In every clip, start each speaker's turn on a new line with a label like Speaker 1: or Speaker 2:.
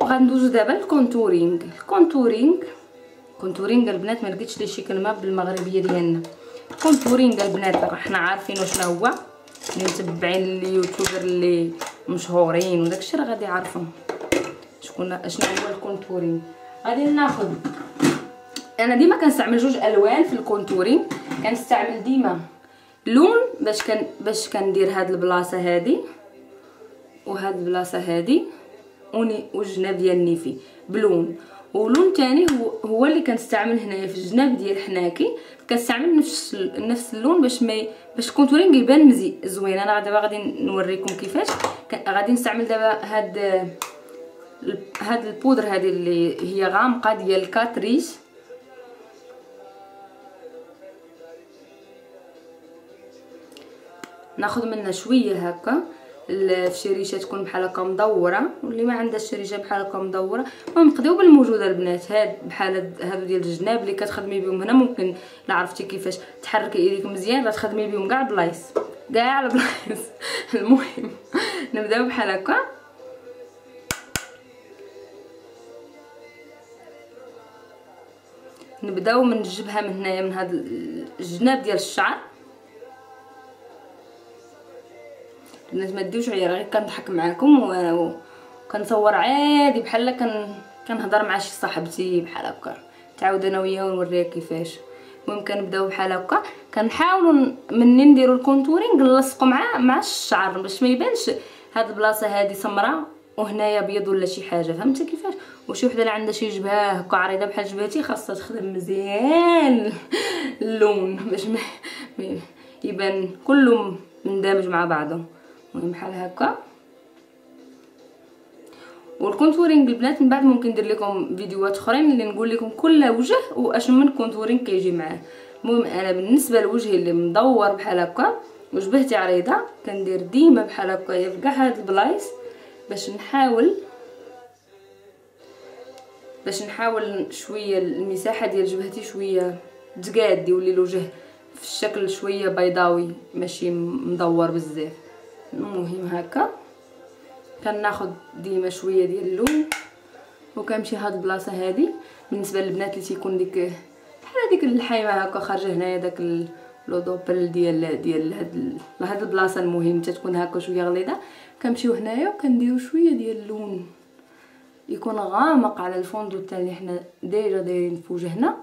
Speaker 1: وغندوزو دابا الكونتورينغ. كونتورينغ البنات ما لقيتش لي شي كلمه بالمغربيه ديالنا. كونتورينغ البنات راه حنا عارفين شنو هو، اللي متبعين اليوتيوبر اللي مشهورين وداكشي راه غادي يعرفوا شنو هو الكونتورينغ. غادي ناخذ، انا ديما كنستعمل جوج الوان في الكونتورينغ. كنستعمل ديما لون باش كندير هاد البلاصه هادي وهاد البلاصه هادي والجناب ديال النيفي بلون، ولون تاني هو اللي كنستعمل هنايا في الجناب ديال حناكي. كنستعمل نفس اللون باش الكونتورينغ يبان زوين. انا دابا غادي نوريكم كيفاش. غادي نستعمل دابا هاد البودر هذه اللي هي غامقه ديال الكاتريج. ناخذ منها شويه هكا في شي ريشه تكون بحال هكا مدوره، واللي ما عندهاش شي ريشه بحال هكا مدوره. المهم نقضيو بالموجوده البنات. بحال هادو ديال الجناب اللي كتخدمي بهم هنا، ممكن لا عرفتي كيفاش تحركي ايديك مزيان راه تخدمي بهم كاع البلايص المهم نبداو بحال هكا. نبداو من الجبهه من هنايا من هذا الجناب ديال الشعر. البنات ما ديوش عيا، غير كنضحك معاكم وكنصور عادي بحال كنهضر مع شي صاحبتي بحال هكا. تعاود انا وياها ونوريها كيفاش. المهم كنبداو بحال هكا. كنحاولوا منين نديروا الكونتورينغ نلصقوا مع الشعر باش ما يبانش هاد البلاصه هادي سمراء وهنايا ابيض ولا شي حاجه. فهمتي كيفاش؟ وشي وحده اللي عندها شي جبهه هكا عريضه بحال جبهتي خاصها تخدم مزيان اللون باش ما يبان كله مندمج مع بعضه. المهم بحال هكا. والكونتورينغ البنات من بعد ممكن ندير لكم فيديوهات اخرين اللي نقول لكم كل وجه واشنو من كونتورينغ كيجي معاه. المهم انا بالنسبه لوجهي اللي مدور بحال هكا وجبهتي عريضه كندير ديما بحال هكا في كاع هاد البلايص باش نحاول شويه المساحه ديال جبهتي شويه تقاد يولي الوجه في الشكل شويه بيضاوي ماشي مدور بزاف. المهم هكا كناخذ ديما شويه ديال اللون وكنمشي هاد البلاصه هادي. بالنسبه للبنات اللي تيكون بحال هذيك الحيمه هكا خارجه هنايا داك لو دوبل ديال هاد البلاصه. المهم تتكون هكا شويه غليظه. كنمشيو هنايا وكنديروا شويه ديال اللون يكون غامق على الفوندو تاع اللي حنا ديجا دايرين في وجهنا.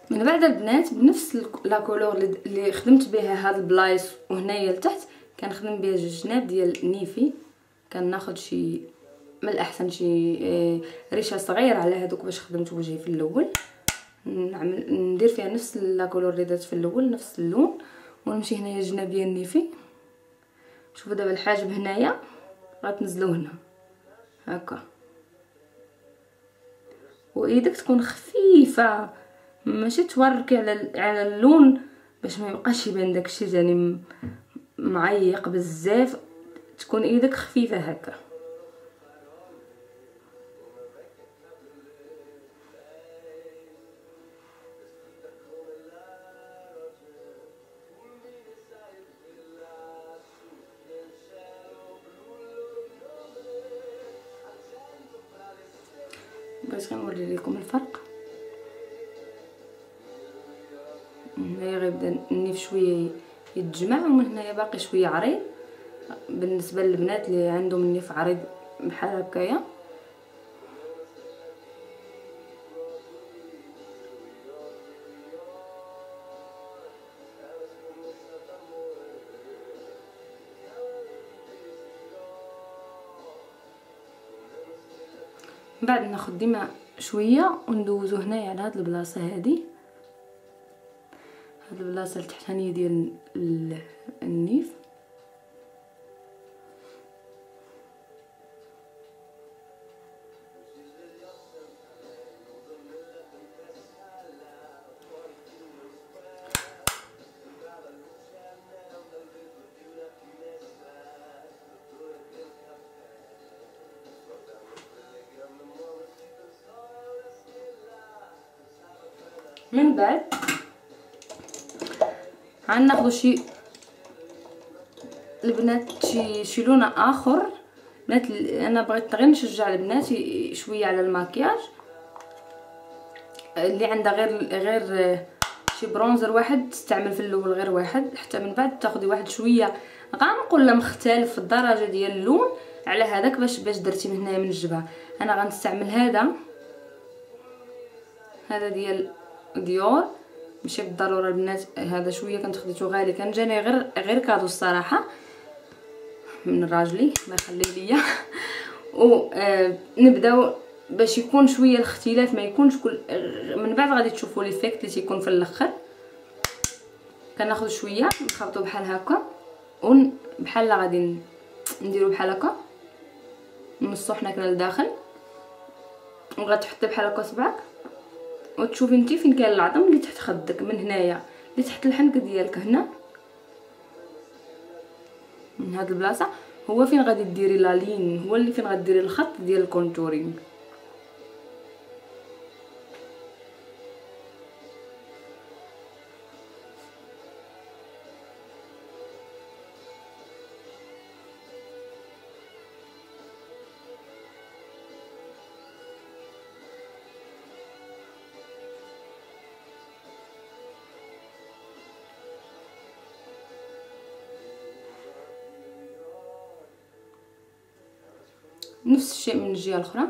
Speaker 1: من بعد البنات بنفس لا كولور اللي خدمت بها هاد البلايص وهنايا لتحت كنخدم بها الجناب ديال النيفي. كناخذ شي من الاحسن شي ريشه صغيره على هذوك باش خدمت وجهي في الاول. ندير فيها نفس لا كولور اللي درت في الاول نفس اللون ونمشي هنايا الجناب ديال النيفي. شوفوا دابا الحاجب هنايا غتنزلو هنا هكا وايدك تكون خفيفه ماشي توركي على اللون باش ما يبقاش يبان داكشي يعني معيق بزاف. تكون ايدك خفيفه هكا. باش غنوري لكم الفرق. هنايا غيبدا النيف شويه يتجمع ومن هنايا باقي شويه عريض. بالنسبه للبنات اللي عندهم النيف عريض بحال هكايا من بعد ناخذ ديما شويه وندوزو هنايا على هاد البلاصه هادي. هاد البلاصه التحتانيه ديال النيف من بعد غناخدو شي البنات شي لون اخر. بنات انا بغيت غير نشجع البنات شويه على الماكياج، اللي عندها غير شي برونزر واحد تستعمل في الاول غير واحد، حتى من بعد تاخدي واحد شويه غامق ولا مختلف في الدرجه ديال اللون على هذاك باش درتي من هنايا من الجبهه. انا غنستعمل هذا ديال ديور، ماشي بالضروره البنات هذا شويه كنت خديته غالي، كان جاني غير كادو الصراحه من راجلي الله يخليه ليا. ونبداو باش يكون شويه الاختلاف ما يكونش من بعد غادي تشوفوا ليفيكت اللي تيكون في الاخر. كناخذ شويه نخلطو بحال هكا بحال غادي نديرو بحال هكا نمصو حنا كنا لداخل، وغتحطي بحال هكا صبعك وتشوفي انت فين كاين العظم اللي تحت خدك، من هنايا اللي تحت الحنك ديالك هنا من هاد البلاصه هو فين غادي ديري لا لين، هو اللي فين غديري الخط ديال الكونتورينغ. نفس الشيء من الجهه الاخرى.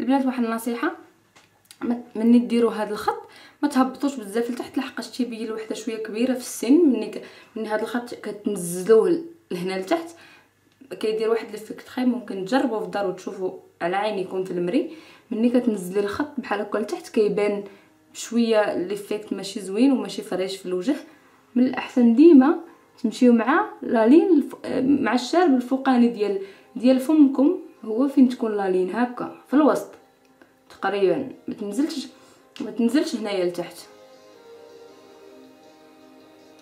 Speaker 1: البنات واحد النصيحه، مني ديروا هذا الخط ما تهبطوش بزاف لتحت لحقاش تيبين الوحده شويه كبيره في السن. من هذا الخط كتنزلوه لهنا لتحت كيدير واحد ليفيكت خايب، ممكن تجربوا في الدار وتشوفوا على عينيكم في المري. مني كتنزلي الخط بحال هكا لتحت كيبان شويه ليفيكت ماشي زوين وماشي فريش في الوجه. من الاحسن ديما تمشيو مع لالين مع الشارب الفوقاني ديال فمكم، هو فين تكون لالين هكا في الوسط تقريبا، ما تنزلش هنايا لتحت.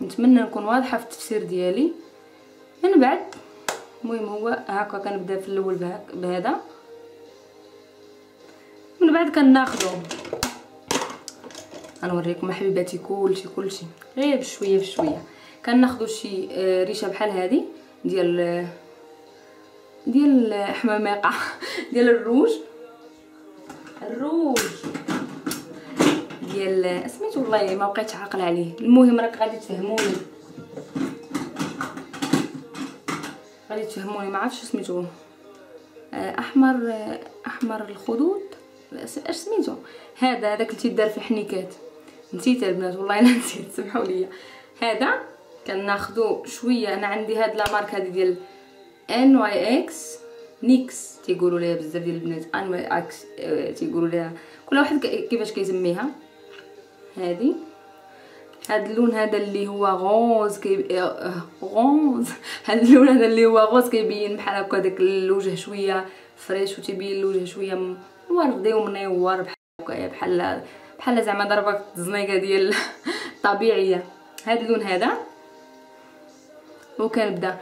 Speaker 1: نتمنى نكون واضحه في التفسير ديالي. من بعد المهم هو هكا كنبدا في الاول بهذا، من بعد كناخذو غنوريكم حبيباتي كلشي غير بشويه بشويه. كناخذوا شي ريشه بحال هذه ديال حماميقه ديال الروج ديال سميتو والله ما بقيتش عاقله عليه. المهم راك غادي تفهموني ما عرفتش سميتو، احمر الخدود اش سميتو هذا، هذاك اللي تيدار في الحنيكات نسيت البنات والله الا نسيت سمحوا لي. هذا كناخذو شويه، انا عندي هاد لا مارك هذه ديال NYX نيكس تيقولوا ليها بزاف ديال البنات، NYX تيقولوا ليها كل واحد كيفاش كيسميها. هذه هاد اللون هذا اللي هو غوز غوز هاد اللون هذا اللي هو غوز كيبين بحال هكا داك الوجه شويه فريش وتيبين الوجه شويه وردي ومنور بحال زعما ضربه الزنيقه ديال الطبيعيه. هاد اللون هذا وكنبدا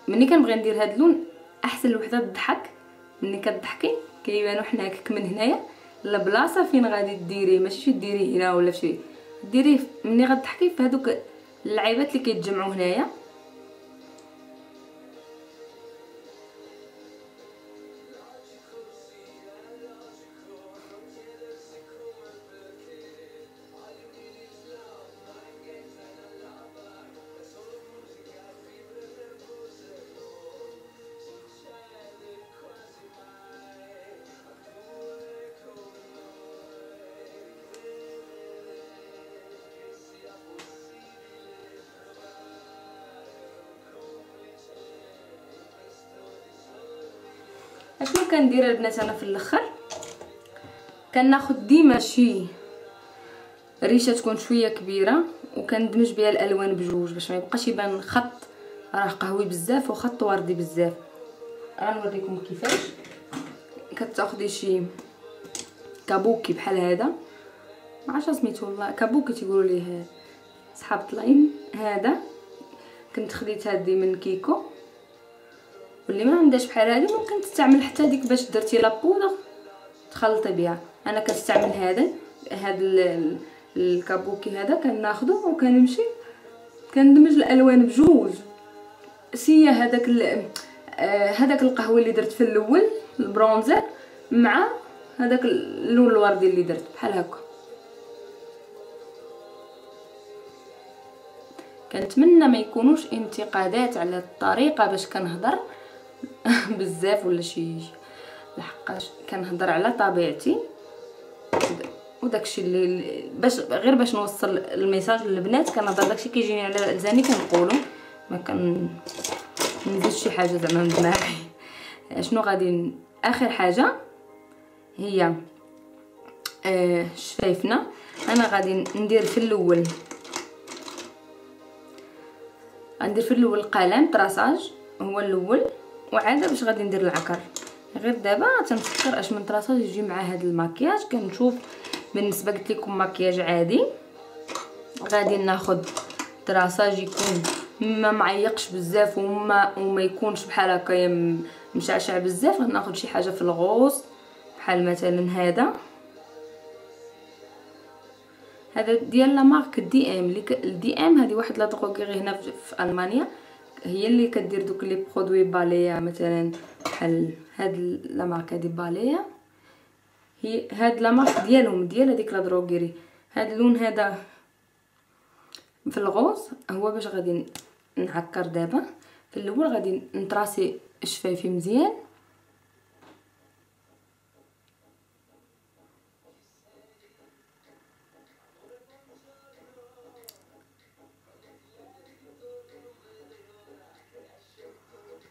Speaker 1: ملي كنبغي ندير هاد اللون احسن الوحده تضحك. ملي كتضحكي كيبانو حناكك من هنايا البلاصه فين غادي ديريه، ماشي ديريه هنا ولا شي ديريه ملي غتضحكي في هذوك اللعيبات اللي كيتجمعوا هنايا. اشنو كندير البنات انا في الاخر؟ كناخذ ديما شي ريشه تكون شويه كبيره وكندمج بها الالوان بجوج باش ما يبقاش يبان خط راه قهوي بزاف وخط وردي بزاف. غنوريكم كيفاش. كتاخدي شي كابوكي بحال هذا، ما عرفتش سميتو والله، كابوكي تيقولوا ليه صحاب الطلاين. هذا كنت خديت هذه من كيكو، واللي ما عندهاش بحال هذه ممكن تستعمل حتى ديك باش درتي لابودر تخلطي بها. انا كنستعمل هذا الكابوكي هذا، كناخذو وكنمشي كندمج الالوان بجوج. سيا هذاك القهوه اللي درت في الاول البرونزر مع هذاك اللون الوردي اللي درت بحال هكا. كنتمنى ما يكونوش انتقادات على الطريقه باش كنهضر بزاف ولا شي، لحقاش كنهضر على طبيعتي وداكشي اللي باش نوصل الميساج للبنات. كنهضر داكشي كيجيني على لساني كنقولو، ما نزيد شي حاجه زعما من دماغي. شنو غادي اخر حاجه هي شفايفنا. انا غادي ندير في الاول قلم طراساج هو الاول، وعاده باش غادي ندير العكر. غير دابا تنفكر اش من طراساج يجي مع هذا المكياج. كنشوف بالنسبه قلت لكم مكياج عادي غادي ناخذ طراساج يكون ما معيقش بزاف وما يكونش بحال هكا مشعشع بزاف. غناخذ شي حاجه في الغوص بحال مثلا هذا ديال لا مارك دي ام. دي ام هذه واحد لا دروغيري هنا في المانيا، هي اللي كدير دوك لي برودوي باليا مثلا بحال هاد لا مارك هذه باليا. هي هاد لا مارك ديال هذيك لا دروغيري. هاد اللون هذا في الغوص هو باش غادي نعكر. دابا في الاول غادي نطراسي شفايفي مزيان،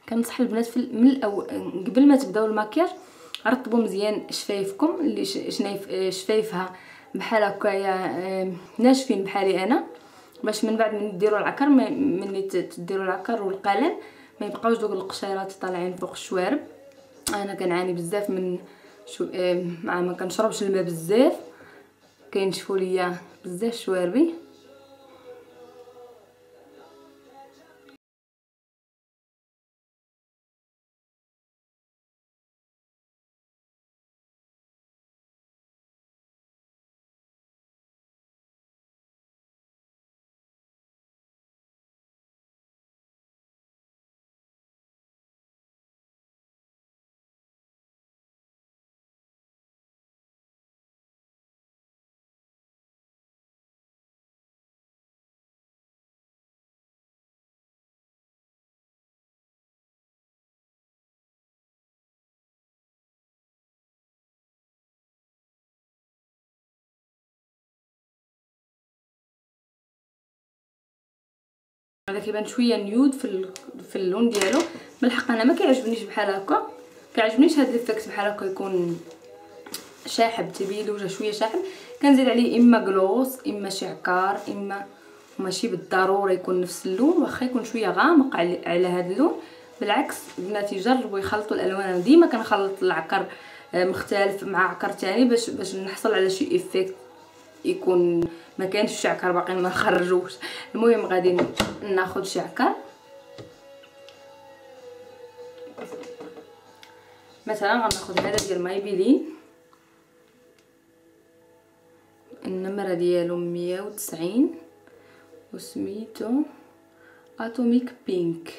Speaker 1: كنصح البنات من الاول قبل ما تبداو المكياج رطبوا مزيان شفايفكم اللي شفايفها بحال هكايا ناشفين بحالي انا، باش من بعد من ديروا العكر ملي تديروا العكر والقلم ما يبقاوش دوك القشيرات طالعين فوق الشوارب. انا كنعاني بزاف من مع ما كنشربش الماء بزاف كينشفوا ليا بزاف شواربي. هذا كيبان شويه نيود في اللون ديالو. بالحق انا ما كيعجبنيش بحال هكا، كيعجبنيش هذا الافكت بحال هكا يكون شاحب تبيلوجه شويه شاحب. كنزيد عليه اما كلوس اما شعكار، اما ماشي بالضروره يكون نفس اللون، واخا يكون شويه غامق على هذا اللون. بالعكس البنات يجربوا يخلطوا الالوان. انا ديما كنخلط العكر مختلف مع عكر تاني باش نحصل على شي افكت يكون ما كانش الشعكر باقي ما خرجوش. المهم غادي ناخذ شعكر مثلا، غناخذ هذا ديال مايبيلين النمره ديالو 190 وسميتو اتوميك بينك.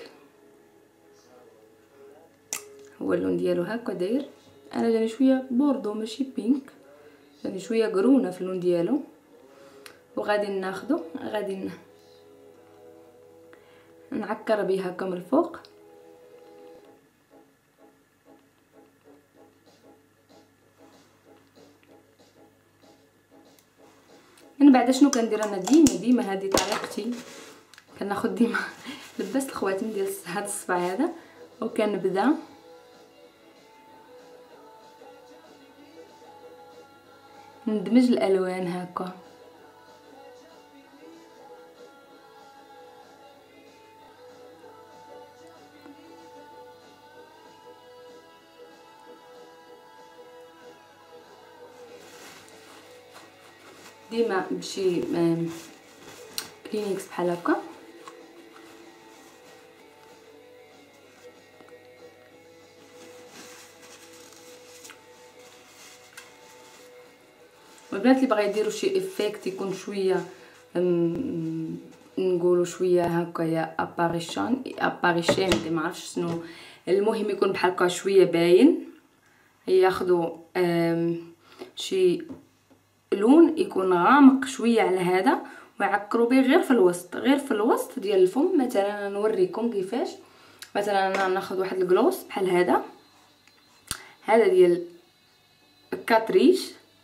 Speaker 1: هو اللون ديالو هكا داير. انا جاني شويه بوردو ماشي بينك، جاني شويه قرونه في اللون ديالو. وغادي ناخذو غادي نعكر به هكا من الفوق. من بعد شنو كندير انا ديما هذه طريقتي، كناخذ ديما لبست الخواتم ديال هذا الصبع هذا وكنبدا ندمج الالوان هكا. ديما بشي كلينكس بحال هكا. والبنات اللي بغا يديروا شي افيكت يكون شويه نقولوا شويه هكايا اباريشين ما عرفتش شنو، المهم يكون بحال هكا شويه باين. ياخذوا شي لون يكون غامق شويه على هذا ويعكروا به غير في الوسط ديال الفم. مثلا نوريكم كيفاش. مثلا انا ناخذ واحد الكلوس بحال هذا ديال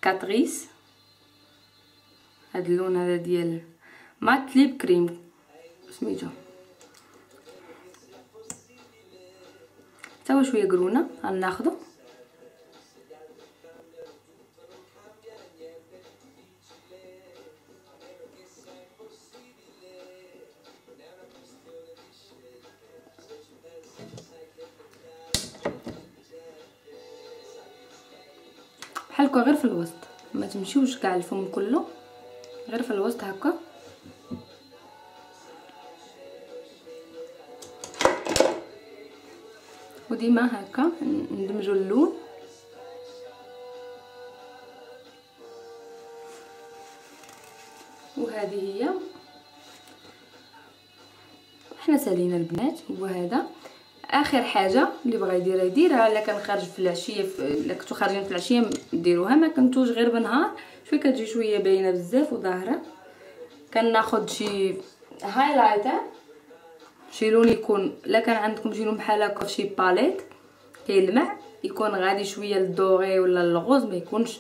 Speaker 1: كاتريس، هذا اللون هذا ديال مات ليب كريم سميتو، حتى هو شويه قرونه غناخذو. بحال هكا غير في الوسط، ما تمشيوش كاع الفم كله، غير في الوسط هكا. وديما هكا ندمجوا اللون. وهذه هي حنا سالينا البنات. وهذا اخر حاجه اللي بغى يديرها الا كان خارج في العشيه، الا كنتو خارجين في العشيه ديروها، ما كنتوش غير بالنهار شويه كتجي شويه باينه بزاف وظاهره. كناخذ شي هايلايتر، شي لون يكون، الا كان عندكم شي لون بحال هكا شي باليت كيلمع، يكون غادي شويه للدوغي ولا الغوز، ما يكونش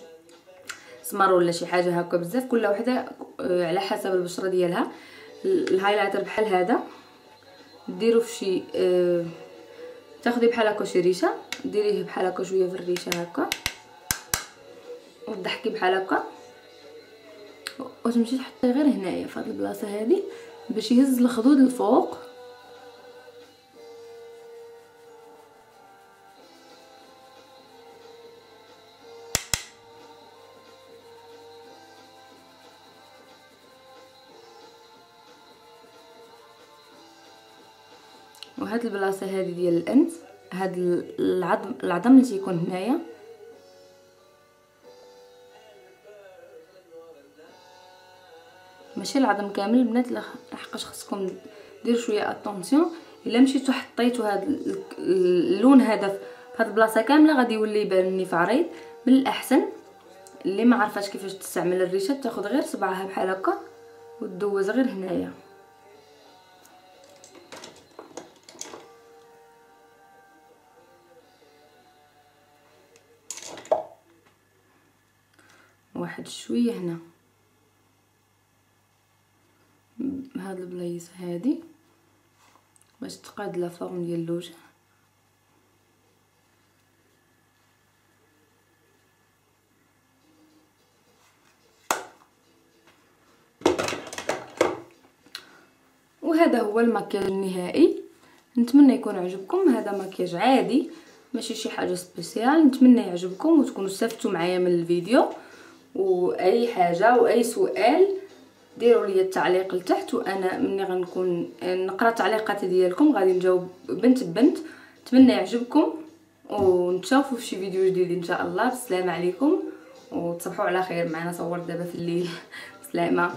Speaker 1: سمر ولا شي حاجه هكا بزاف، كل وحده على حسب البشره ديالها. الهايلايتر بحال هذا ديروا في شي تاخدي بحال هكا شي ريشه، ديريه بحال هكا شويه في الريشه هكا وتضحكي بحال هكا، وتمشي تحطيه غير هنايا في هاد البلاصه هذه باش يهز الخدود الفوق. وهاد البلاصه هذه ديال الانف، هاد العظم اللي تيكون هنايا، ماشي العظم كامل البنات، لحقاش خصكم ديروا شويه اتونسيون. الا مشيتو حطيتو هاد اللون هذا في هاد البلاصه كامله غادي يولي يبان مني عريض. من الاحسن اللي ما عرفاش كيفاش تستعمل الريشه تاخذ غير صبعها بحال هكا وتدوز غير هنايا. واحد شويه هنا بهاد البلايص هادي باش تقاد لا فورم ديال الوجه. وهذا هو المكياج النهائي. نتمنى يكون عجبكم. هذا مكياج عادي ماشي شي حاجه سبيسيال. نتمنى يعجبكم وتكونوا استفدتوا معايا من الفيديو. واي حاجه واي سؤال ديروا لي التعليق لتحت، وانا مني غنكون نقرا التعليقات ديالكم غادي نجاوب بنت بنت. نتمنى يعجبكم ونتشوفوا في شي فيديو جديد ان شاء الله. السلام عليكم وتصبحوا على خير. معنا صورت دابا في الليل. سلامه.